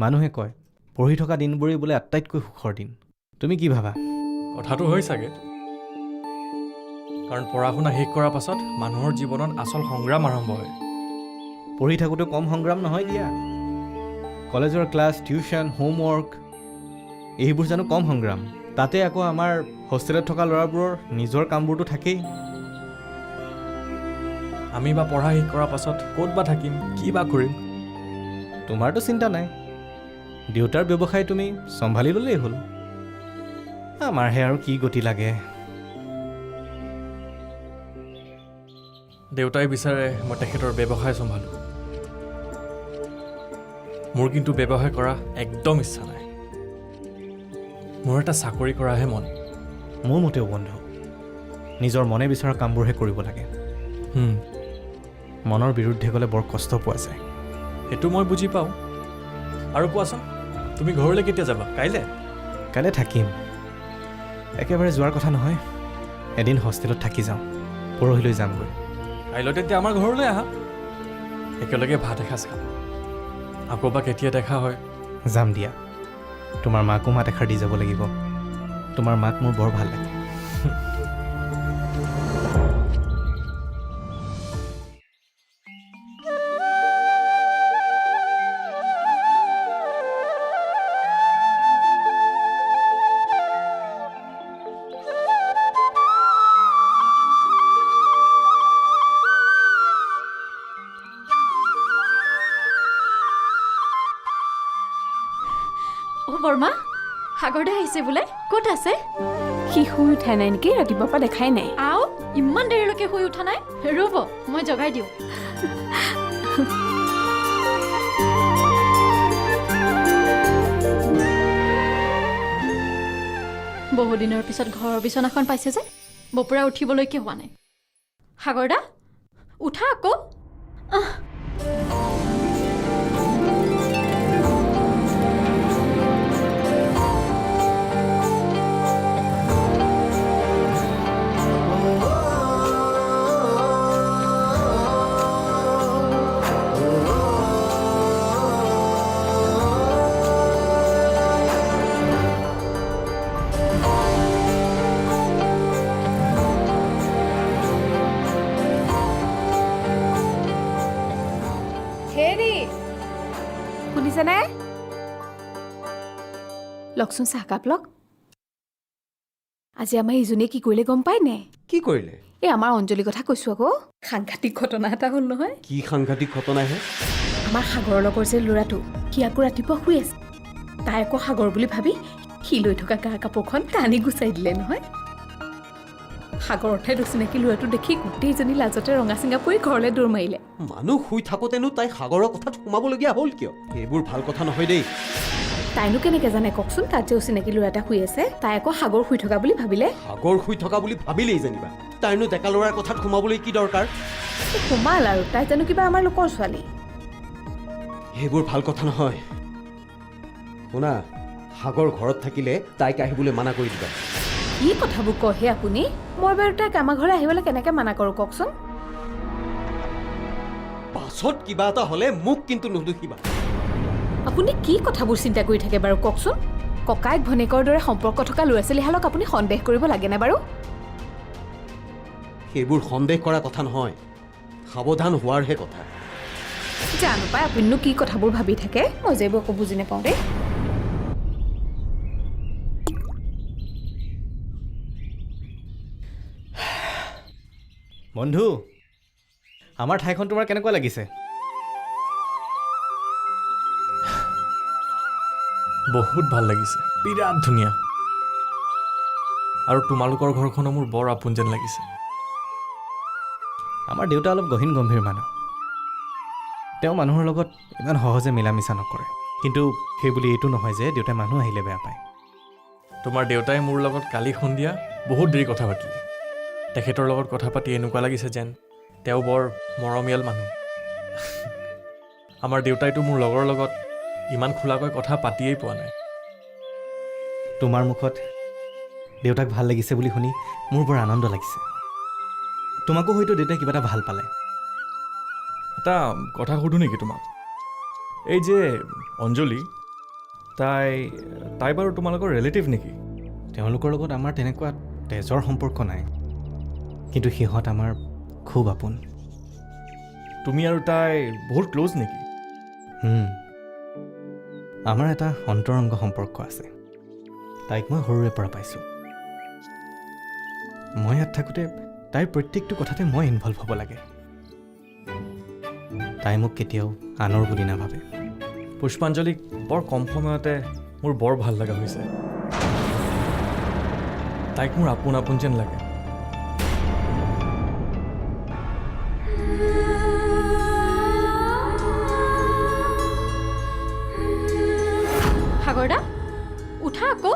মানুহে কয় পঢ়ি থকা দিনবোৰেই বোলে আটাইতকৈ সুখৰ দিন। তুমি কি ভাবা? কথাটো হয় চাগে, কাৰণ পঢ়া শুনা শেষ কৰাৰ পাছত মানুহৰ জীৱনত আচল সংগ্ৰাম আৰম্ভ হয়। পঢ়ি থাকোঁতে কম সংগ্ৰাম নহয় দিয়া। কলেজৰ ক্লাছ, টিউশ্যন, হোমৱৰ্ক এইবোৰ জানো কম সংগ্ৰাম? তাতে আকৌ আমাৰ হোষ্টেলত থকা ল'ৰাবোৰৰ নিজৰ কামবোৰতো থাকেই। আমি বা পঢ়া শেষ কৰাৰ পাছত ক'ত বা থাকিম, কি বা কৰিম? তোমাৰতো চিন্তা নাই, দেউতাৰ ব্যৱসায় তুমি চম্ভালি ল'লেই হ'ল। আমাৰহে আৰু কি গতি লাগে। দেউতাই বিচাৰে মই তেখেতৰ ব্যৱসায় চম্ভালোঁ। মোৰ কিন্তু ব্যৱসায় কৰা একদম ইচ্ছা নাই। মোৰ এটা চাকৰি কৰাহে মন। মোৰ মতেও বন্ধু, নিজৰ মনে বিচৰা কামবোৰহে কৰিব লাগে। মনৰ বিৰুদ্ধে গ'লে বৰ কষ্ট পোৱা যায়। সেইটো মই বুজি পাওঁ। আৰু কোৱাচোন, তুমি ঘৰলৈ কেতিয়া যাবা? কাইলৈ থাকিম। একেবাৰে যোৱাৰ কথা নহয়, এদিন হোষ্টেলত থাকি যাওঁ, পৰহিলৈ যামগৈ। কাইলৈ তেতিয়া আমাৰ ঘৰলৈ আহা, একেলগে ভাত এসাঁজ খাম। আকৌ বা কেতিয়া দেখা হয়? যাম দিয়া। তোমাৰ মাকো মাত এষাৰ দি যাব লাগিব। তোমাৰ মাক মোৰ বৰ ভাল লাগে। বৰ্মা, সাগৰদা আহিছে বোলে। ক'ত আছে? সি শুই উঠা নাই নেকি? ৰাতিপুৱাৰ পৰা দেখাই নাই। আও, ইমান দেৰিলৈকে শুই উঠা নাই? ৰ'ব, মই জগাই দিওঁ। বহুদিনৰ পিছত ঘৰৰ বিচনাখন পাইছে যে, বপুৰা উঠিবলৈকে হোৱা নাই। সাগৰদা, উঠা আকৌ। শুনিছেনে? লকচোন চাহকাপ লক। আজি আমাৰ ইজনীয়ে কি কৰিলে গম পাই নে? কি কৰিলে? এই আমাৰ অঞ্জলিৰ কথা কৈছো আকৌ। সাংঘাতিক ঘটনা এটা হ'ল নহয়। কি সাংঘাতিক ঘটনাহে? আমাৰ সাগৰৰ লগৰ যে ল'ৰাটো, সি আকৌ ৰাতিপুৱা শুই আছে। তাই আকৌ সাগৰ বুলি ভাবি সি লৈ থকা গাৰ কাপোৰখন টানি গুচাই দিলে নহয়। সাগৰৰ ঠাইত অচিনাকি ল'ৰাটো দেখি গোটেইজনী লাজতে ৰঙা চিঙা পৰি ঘৰলৈ দৌৰ মাৰিলে। মানুহ শুই থাকোঁতেনো তাই সাগৰৰ কথাত সোমাবলগীয়া হ'ল কিয়? এইবোৰ ভাল কথা নহয় দেই। তাইনো কেনেকে জানে কওকচোন, তাত যে অচিনাকি ল'ৰা এটা শুই আছে। তাই আকৌ সাগৰ শুই থকা বুলি ভাবিলে। সাগৰ শুই থকা বুলি ভাবিলেই যেনিবা, তাইনো ডেকা ল'ৰাৰ কথাত সোমাবলৈ কি দৰকাৰ? সোমাল আৰু তাই জানো কিবা আমাৰ লোকৰ ছোৱালী? সেইবোৰ ভাল কথা নহয়। শুনা, সাগৰ ঘৰত থাকিলে তাইক আহিবলৈ মানা কৰি দিবা। কি কথাবোৰ কয়হে আপুনি? মই বাৰু তাইক আমাৰ ঘৰলৈ আহিবলৈ কেনেকে মানা কৰোঁ কওকচোন? পাছত কিবা এটা হ'লে মোক কিন্তু নুদুখিবা। আপুনি কি কথাবোৰ চিন্তা কৰি থাকে বাৰু কওকচোন? ককাইক ভনীয়েকৰ দৰে সম্পৰ্ক থকা ল'ৰা ছোৱালীহালক আপুনি সন্দেহ কৰিব লাগেনে বাৰু? সেইবোৰ সন্দেহ কৰা কথা নহয়, সাৱধান হোৱাৰহে কথা। জানো পাই আপুনিনো কি কথাবোৰ ভাবি থাকে, মই যে এইবোৰ একো বুজি নাপাওঁ দেই। বন্ধু, আমাৰ ঠাইখন তোমাৰ কেনেকুৱা লাগিছে? বহুত ভাল লাগিছে, বিৰাট ধুনীয়া। আৰু তোমালোকৰ ঘৰখনো মোৰ বৰ আপোন যেন লাগিছে। আমাৰ দেউতা অলপ গহীন গম্ভীৰ মানুহ। তেওঁ মানুহৰ লগত ইমান সহজে মিলা মিছা নকৰে। কিন্তু সেইবুলি এইটো নহয় যে দেউতাই মানুহ আহিলে বেয়া পায়। তোমাৰ দেউতাই মোৰ লগত কালি সন্ধিয়া বহুত দেৰি কথা পাতিলে। তেখেতৰ লগত কথা পাতি এনেকুৱা লাগিছে যেন তেওঁ বৰ মৰমীয়াল মানুহ। আমাৰ দেউতাইতো মোৰ লগৰ লগত ইমান খোলাকৈ কথা পাতিয়েই পোৱা নাই। তোমাৰ মুখত দেউতাক ভাল লাগিছে বুলি শুনি মোৰ বৰ আনন্দ লাগিছে। তোমাকো হয়তো দেউতাই কিবা এটা ভাল পালে। এটা কথা সুধো নেকি তোমাক? এই যে অঞ্জলি, তাই বাৰু তোমালোকৰ ৰিলেটিভ নেকি? তেওঁলোকৰ লগত আমাৰ তেনেকুৱা তেজৰ সম্পৰ্ক নাই, কিন্তু সিহঁত আমাৰ খুব আপোন। তুমি আৰু তাই বহুত ক্ল'জ নেকি? আমাৰ এটা অন্তৰংগ সম্পৰ্ক আছে। তাইক মই সৰুৰে পৰা পাইছোঁ। মই ইয়াত থাকোঁতে তাইৰ প্ৰত্যেকটো কথাতে মই ইনভল্ভ হ'ব লাগে। তাই মোক কেতিয়াও আনৰ বুলি নাভাবে। পুষ্পাঞ্জলিক বৰ কম সময়তে মোৰ বৰ ভাল লগা হৈছে। তাইক মোৰ আপোন আপোন যেন লাগে। সাগৰদা উঠা আকৌ।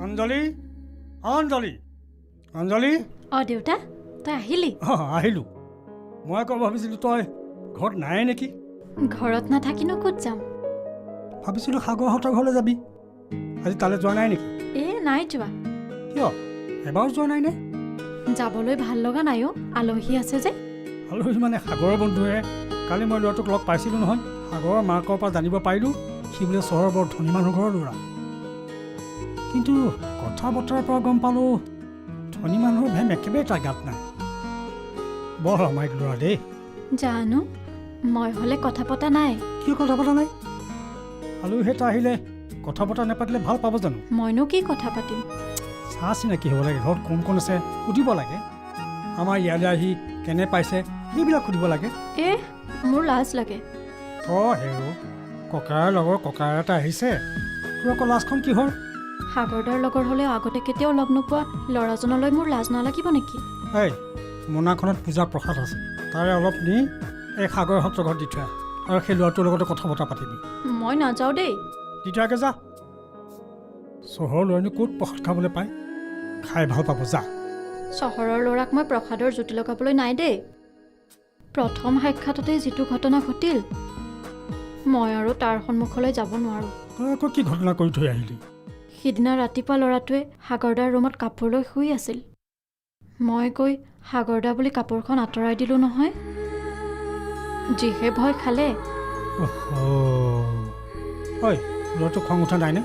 অঞ্জলি, অঞ্জলি, অঞ্জলি। দেউতা তই আহিলি? আহিলোঁ। মই আকৌ ভাবিছিলোঁ তই ঘৰত নাই নেকি। ঘৰত নাথাকিনো ক'ত যাম? ভাবিছিলোঁ সাগৰহঁতৰ ঘৰলৈ যাবি। আজি তালৈ যোৱা নাই নেকি? নাই যোৱা। কিয়, এবাৰো যোৱা নাই নে? যাবলৈ ভাল লগা নাই অ', আলহী আছে যে। আলহী মানে সাগৰৰ বন্ধুহে। কালি মই ল'ৰাটোক লগ পাইছিলোঁ নহয়। সাগৰৰ মাকৰ পৰা জানিব পাৰিলোঁ সি বোলে চহৰৰ বৰ ধনী মানুহ ঘৰৰ ল'ৰা। কিন্তু কথা বতৰাৰ পৰা গম পালোঁ ধনী মানুহৰ ভেম একেবাৰে তাৰ গাত নাই। বৰ অমায়িক ল'ৰা দেই। জানো, মই হ'লে কথা পতা নাই। কিয় কথা পতা নাই? আলহী এটা আহিলে কথা বতৰা নাপাতিলে ভাল পাব জানো? মইনো কি কথা পাতিম? চাহ চিনাকি হ'ব লাগে, ঘৰত কোন কোন আছে সুধিব লাগে। আমাৰ ইয়ালৈ আহি কেনে পাইছে সেইবিলাক সুধিব লাগে। মোৰ লাজ লাগে। হেৰ' ককাৰ লগৰ ককাৰ এটা আহিছে, তোৰ আকৌ লাজখন কিহৰ? সাগৰদাৰ লগৰ হ'লেও আগতে কেতিয়াও লগ নোপোৱা ল'ৰাজনলৈ মোৰ লাজ নালাগিব নেকি? এই মোনাখনত পূজা প্ৰসাদ আছে, তাৰে অলপ নি এই সাগৰহঁতৰ ঘৰত দি থৈ আহ, আৰু সেই ল'ৰাটোৰ লগতে কথা বতৰা পাতিবি। মই নাযাওঁ দেই। দি থৈ আহগে যা। চহৰৰ ল'ৰানো ক'ত প্ৰসাদ খাবলৈ পায়, খাই ভাল পাব যা। চহৰৰ ল'ৰাক মই প্ৰসাদৰ জুতি লগাবলৈ নাই দেই। প্ৰথম সাক্ষাততে যিটো ঘটনা ঘটিল, মই আৰু তাৰ সন্মুখলৈ যাব নোৱাৰোঁ। তই আকৌ কি ঘটনা কৰি থৈ আহিলি? সিদিনা ৰাতিপুৱা ল'ৰাটোৱে সাগৰদাৰ ৰুমত কাপোৰ লৈ শুই আছিল। মই গৈ সাগৰদা বুলি কাপোৰখন আঁতৰাই দিলোঁ নহয়। যিহে ভয় খালে। ঐ ল'ৰাটো খং উঠা নাইনে?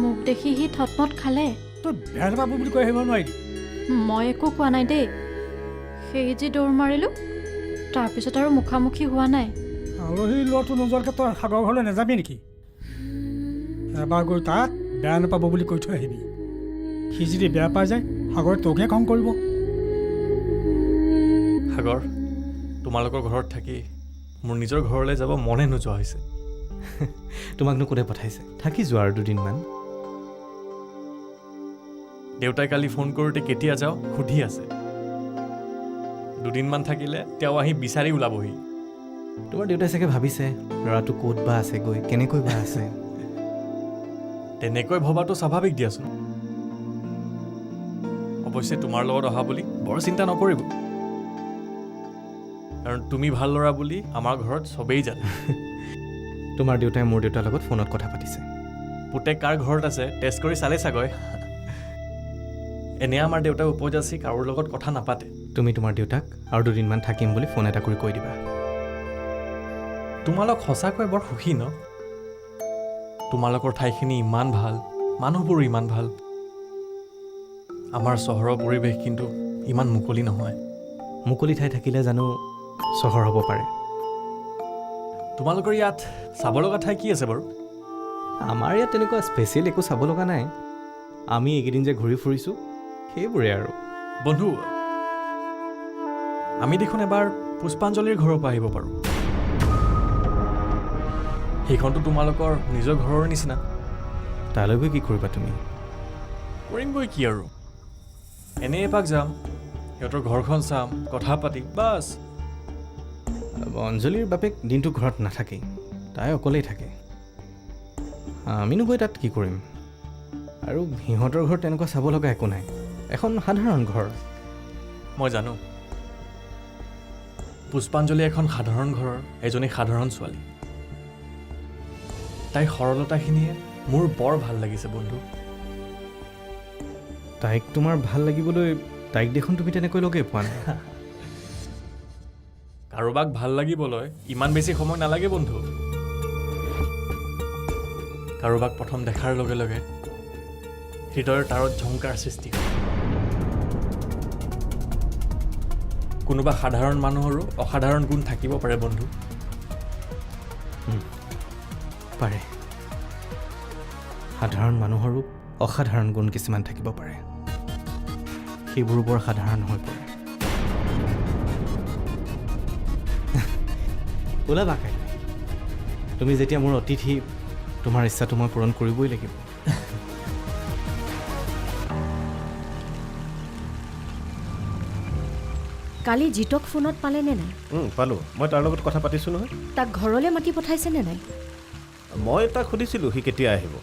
মোক দেখি সি থতমত খালে। তই বেয়া নাপাব বুলি কৈ আহিব নোৱাৰিলি? মই একো কোৱা নাই দেই। সেই যি দৌৰ মাৰিলোঁ, তাৰপিছত আৰু মুখামুখি হোৱা নাই। আলহী ল'ৰাটো নোযোৱালৈকে তই সাগৰ ঘৰলৈ নাযাবি নেকি? এবাৰ গৈ তাত বেয়া নাপাব বুলি কৈ থৈ আহিবি। সি যদি বেয়া পাই যায় সাগৰে তোকহে খং কৰিব। সাগৰ, তোমালোকৰ ঘৰত থাকি মোৰ নিজৰ ঘৰলৈ যাব মনে নোযোৱা হৈছে। তোমাকনো কোনে পঠাইছে? থাকি যোৱা আৰু দুদিনমান। দেউতাই কালি ফোন কৰোঁতে কেতিয়া যাওঁ সুধি আছে। দুদিনমান থাকিলে তেওঁ আহি বিচাৰি ওলাবহি। তোমাৰ দেউতাই চাগে ভাবিছে ল'ৰাটো ক'ত বা আছেগৈ, কেনেকৈ বা আছে। তেনেকৈ ভবাটো স্বাভাৱিক দিয়াচোন। অৱশ্যে তোমাৰ লগত অহা বুলি বৰ চিন্তা নকৰিব, কাৰণ তুমি ভাল ল'ৰা বুলি আমাৰ ঘৰত চবেই জানে। তোমাৰ দেউতাই মোৰ দেউতাৰ লগত ফোনত কথা পাতিছে। পুতেক কাৰ ঘৰত আছে টেষ্ট কৰি চালে চাগৈ। এনে আমাৰ দেউতাই উপজাচি কাৰোৰ লগত কথা নাপাতে। তুমি তোমাৰ দেউতাক আৰু দুদিনমান থাকিম বুলি ফোন এটা কৰি কৈ দিবা। তোমালোক সঁচাকৈ বৰ সুখী ন? তোমালোকৰ ঠাইখিনি ইমান ভাল, মানুহবোৰো ইমান ভাল। আমাৰ চহৰৰ পৰিৱেশ কিন্তু ইমান মুকলি নহয়। মুকলি ঠাই থাকিলে জানো চহৰ হ'ব পাৰে? তোমালোকৰ ইয়াত চাব লগা ঠাই কি আছে বাৰু? আমাৰ ইয়াত তেনেকুৱা স্পেচিয়েল একো চাব লগা নাই। আমি এইকেইদিন যে ঘূৰি ফুৰিছোঁ সেইবোৰে আৰু। বন্ধু, আমি দেখোন এবাৰ পুষ্পাঞ্জলিৰ ঘৰৰ পৰা আহিব পাৰোঁ। সেইখনতো তোমালোকৰ নিজৰ ঘৰৰ নিচিনা। তালৈ গৈ কি কৰিবা তুমি? কৰিমগৈ কি আৰু, এনেই এপাক যাম, সিহঁতৰ ঘৰখন চাম, কথা পাতি বাছ। অঞ্জলিৰ বাপেক দিনটো ঘৰত নাথাকেই, তাই অকলেই থাকে। আমিনো গৈ তাত কি কৰিম? আৰু সিহঁতৰ ঘৰত তেনেকুৱা চাব লগা একো নাই, এখন সাধাৰণ ঘৰ। মই জানো, পুষ্পাঞ্জলি এখন সাধাৰণ ঘৰৰ এজনী সাধাৰণ ছোৱালী। তাইৰ সৰলতাখিনিয়ে মোৰ বৰ ভাল লাগিছে বন্ধু। তাইক তোমাৰ ভাল লাগিবলৈ তাইক দেখোন তুমি তেনেকৈ লগেই পোৱা নাই। কাৰোবাক ভাল লাগিবলৈ ইমান বেছি সময় নালাগে বন্ধু। কাৰোবাক প্ৰথম দেখাৰ লগে লগে হৃদয়ৰ তাৰত ঝংকাৰ সৃষ্টি হয়। কোনোবা সাধাৰণ মানুহৰো অসাধাৰণ গুণ থাকিব পাৰে বন্ধু। পাৰে, সাধাৰণ মানুহৰো অসাধাৰণ গুণ কিছুমান থাকিব পাৰে, সেইবোৰ বৰ সাধাৰণ হৈ পৰে। ওলাবা কাইলৈ, তুমি যেতিয়া মোৰ অতিথি, তোমাৰ ইচ্ছাটো মই পূৰণ কৰিবই লাগিব। কালি জিতক ফোনত পালেনে নাই? পালোঁ, মই তাৰ লগত কথা পাতিছোঁ নহয়। তাক ঘৰলৈ মাতি পঠাইছেনে নাই? মই তাক সুধিছিলোঁ সি কেতিয়া আহিব।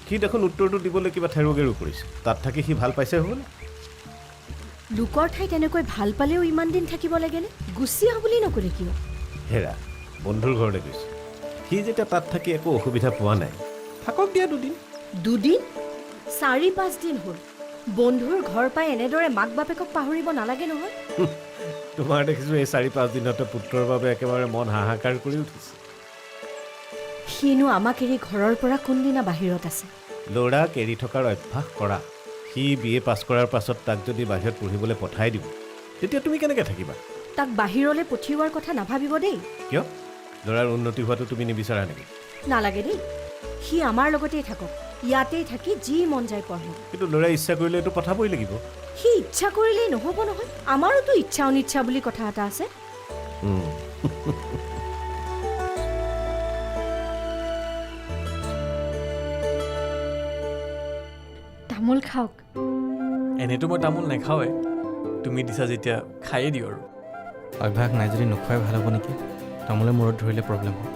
সি দেখোন উত্তৰটো দিবলৈ কিবা থেৰুগেৰু কৰিছে। তাত থাকি সি ভাল পাইছে হ'বনে? লোকৰ ঠাইত এনেকৈ ভাল পালেও ইমান দিন থাকিব লাগেনে? গুচি আহ বুলি নক'লে কিয়? হেৰা, বন্ধুৰ ঘৰলৈ গৈছে। সি যেতিয়া তাত থাকি একো অসুবিধা পোৱা নাই, থাকক দিয়া দুদিন। দুদিন? 4-5 দিন হ'ল। বন্ধুৰ ঘৰ পাই এনেদৰে মাক বাপেকক পাহৰিব নালাগে নহয়। তোমাৰ দেখিছোঁ এই 4-5 দিনতে পুত্ৰৰ বাবে একেবাৰে মন হাহাকাৰ কৰি উঠিছে। সিনো আমাক এৰি ঘৰৰ পৰা কোনদিনা বাহিৰত আছে? ল'ৰাক এৰি থকাৰ অভ্যাস কৰা। সি BA পাছ কৰাৰ পাছত তাক যদি বাহিৰত পঢ়িবলৈ পঠাই দিব, তেতিয়া তুমি কেনেকৈ থাকিবা? তাক বাহিৰলৈ পঠিওৱাৰ কথা নাভাবিব দেই। কিয়? ল'ৰাৰ উন্নতি হোৱাটো তুমি নিবিচাৰা নেকি? নালাগে দেই, সি আমাৰ লগতেই থাকক, ইয়াতেই থাকি যি মন যায় পঢ়ক। কিন্তু ল'ৰাই ইচ্ছা কৰিলে এইটো পঠাবই লাগিব। সি ইচ্ছা কৰিলেই নহ'ব নহয়, আমাৰোতো ইচ্ছা অনিচ্ছা বুলি কথা এটা আছে। তামোল খাওক। এনেতো মই তামোল নাখাওঁৱে, তুমি দিছা যেতিয়া খায়েই দিওঁ আৰু। অভ্যাস নাই যদি নোখোৱাই ভাল হ'ব নেকি? তামোলে মূৰত ধৰিলে প্ৰব্লেম হ'ব।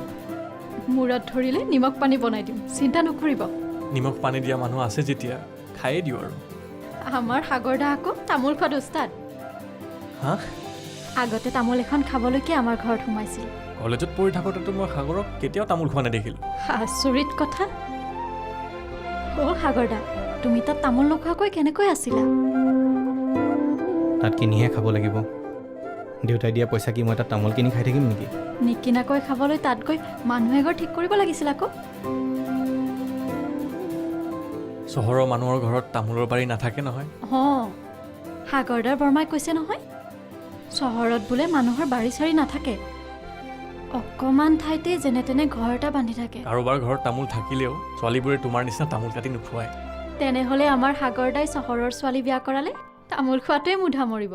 মূৰত ধৰিলে নিমখ পানী বনাই দিম, চিন্তা নকৰিব। নিমখ পানী দিয়া মানুহ আছে যেতিয়া খায়েই দিওঁ আৰু। আমাৰ সাগৰদা আকৌ তামোল খোৱাত উস্তাদ। হা? আগতে তামোল এখন খাবলৈকে আমাৰ ঘৰত সোমাইছিল। কলেজত পঢ়ি থাকোঁতেতো মই সাগৰক কেতিয়াও তামোল খোৱা নেদেখিলোঁ। আচৰিত কথা। অ' সাগৰদা, তুমি তাত তামোল নোখোৱাকৈ কেনেকৈ আছিলা? তাত কিনিহে খাব লাগিব। দেউতাই দিয়া পইচা কি মই তাত তামোল কিনি খাই থাকিম নেকি? নিকিনাকৈ খাবলৈ তাত গৈ মানুহ এঘৰ ঠিক কৰিব লাগিছিল আকৌ। চহৰৰ মানুহৰ ঘৰত তামোলৰ বাৰী নাথাকে নহয়। অঁ, সাগৰদাৰ বৰ্মাই কৈছে নহয়, চহৰত বোলে মানুহৰ বাৰী চাৰী নাথাকে, অকণমান ঠাইতে যেনে তেনে ঘৰ এটা বান্ধি থাকে। কাৰোবাৰ ঘৰত তামোল থাকিলেও ছোৱালীবোৰে তোমাৰ নিচিনা তামোল কাটি নোখোৱায়। তেনেহ'লে আমাৰ সাগৰদাই চহৰৰ ছোৱালী বিয়া কৰালে তামোল খোৱাটোৱে মুধা মৰিব।